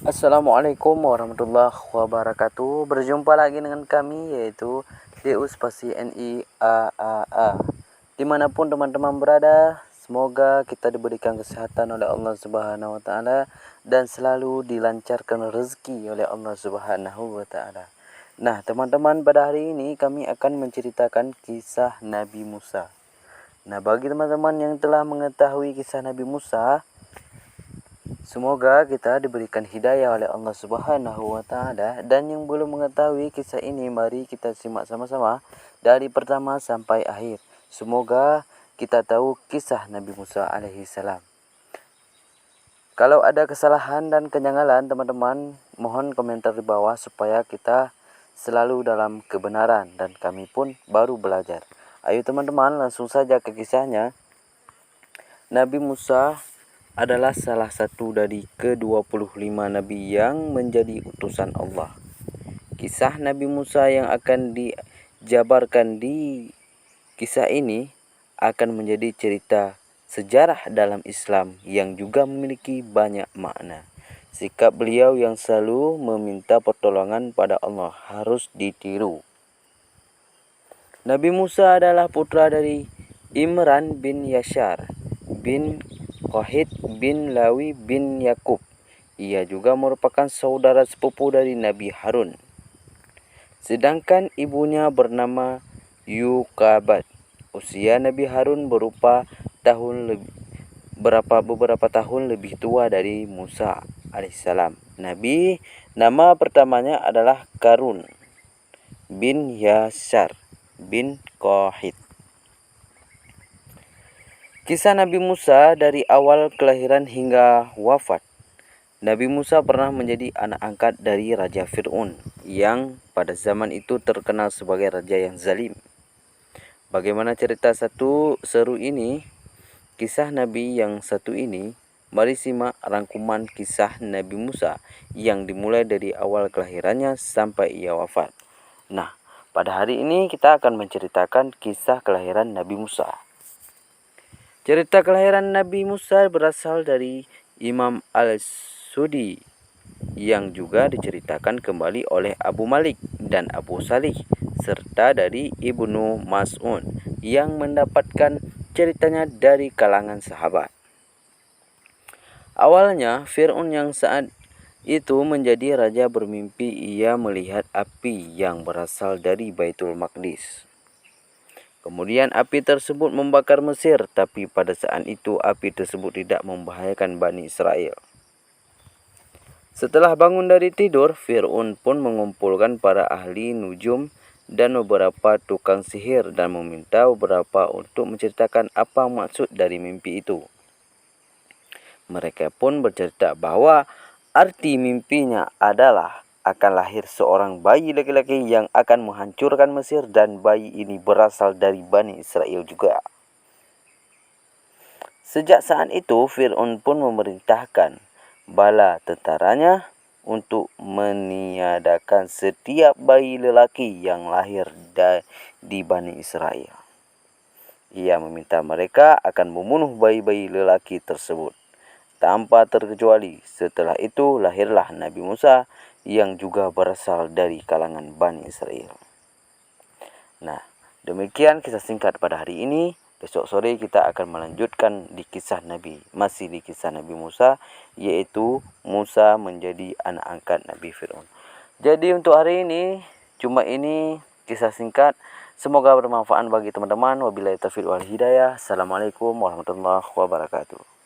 Assalamualaikum warahmatullahi wabarakatuh. Berjumpa lagi dengan kami, yaitu DU Spasi NI AAA. Dimanapun teman-teman berada, semoga kita diberikan kesehatan oleh Allah Subhanahu wa Ta'ala dan selalu dilancarkan rezeki oleh Allah Subhanahu wa Ta'ala. Nah, teman-teman, pada hari ini kami akan menceritakan kisah Nabi Musa. Nah, bagi teman-teman yang telah mengetahui kisah Nabi Musa, semoga kita diberikan hidayah oleh Allah Subhanahu wa Ta'ala. Dan yang belum mengetahui kisah ini, mari kita simak sama-sama dari pertama sampai akhir. Semoga kita tahu kisah Nabi Musa alaihi salam. Kalau ada kesalahan dan kenyangalan, teman-teman mohon komentar di bawah supaya kita selalu dalam kebenaran dan kami pun baru belajar. Ayo teman-teman, langsung saja ke kisahnya. Nabi Musa adalah salah satu dari ke-25 Nabi yang menjadi utusan Allah. Kisah Nabi Musa yang akan dijabarkan di kisah ini akan menjadi cerita sejarah dalam Islam yang juga memiliki banyak makna. Sikap beliau yang selalu meminta pertolongan pada Allah harus ditiru. Nabi Musa adalah putra dari Imran bin Yashar bin Qahid bin Lawi bin Yakub. Ia juga merupakan saudara sepupu dari Nabi Harun. Sedangkan ibunya bernama Yukabat. Usia Nabi Harun beberapa tahun lebih tua dari Musa alaihissalam. Nama pertamanya adalah Karun bin Yashar bin Qahid. Kisah Nabi Musa dari awal kelahiran hingga wafat. Nabi Musa pernah menjadi anak angkat dari Raja Fir'aun yang pada zaman itu terkenal sebagai raja yang zalim. Bagaimana cerita seru ini? Kisah Nabi yang satu ini, mari simak rangkuman kisah Nabi Musa yang dimulai dari awal kelahirannya sampai ia wafat. Nah, pada hari ini kita akan menceritakan kisah kelahiran Nabi Musa. Cerita kelahiran Nabi Musa berasal dari Imam Al-Sudi yang juga diceritakan kembali oleh Abu Malik dan Abu Salih serta dari Ibnu Mas'ud yang mendapatkan ceritanya dari kalangan sahabat. Awalnya Fir'aun yang saat itu menjadi raja bermimpi ia melihat api yang berasal dari Baitul Maqdis. Kemudian api tersebut membakar Mesir, tapi pada saat itu api tersebut tidak membahayakan Bani Israel. Setelah bangun dari tidur, Fir'aun pun mengumpulkan para ahli nujum dan beberapa tukang sihir dan meminta beberapa untuk menceritakan apa maksud dari mimpi itu. Mereka pun bercerita bahwa arti mimpinya adalah akan lahir seorang bayi laki-laki yang akan menghancurkan Mesir dan bayi ini berasal dari Bani Israel juga. Sejak saat itu Fir'aun pun memerintahkan bala tentaranya untuk meniadakan setiap bayi lelaki yang lahir di Bani Israel. Ia meminta mereka akan membunuh bayi-bayi lelaki tersebut tanpa terkecuali. Setelah itu lahirlah Nabi Musa yang juga berasal dari kalangan Bani Israel. Nah, demikian kisah singkat pada hari ini. Besok sore kita akan melanjutkan masih di kisah Nabi Musa, yaitu Musa menjadi anak angkat Nabi Fir'aun. Jadi untuk hari ini cuma ini kisah singkat. Semoga bermanfaat bagi teman-teman. Wabillahi taufiq wal hidayah. Assalamualaikum warahmatullahi wabarakatuh.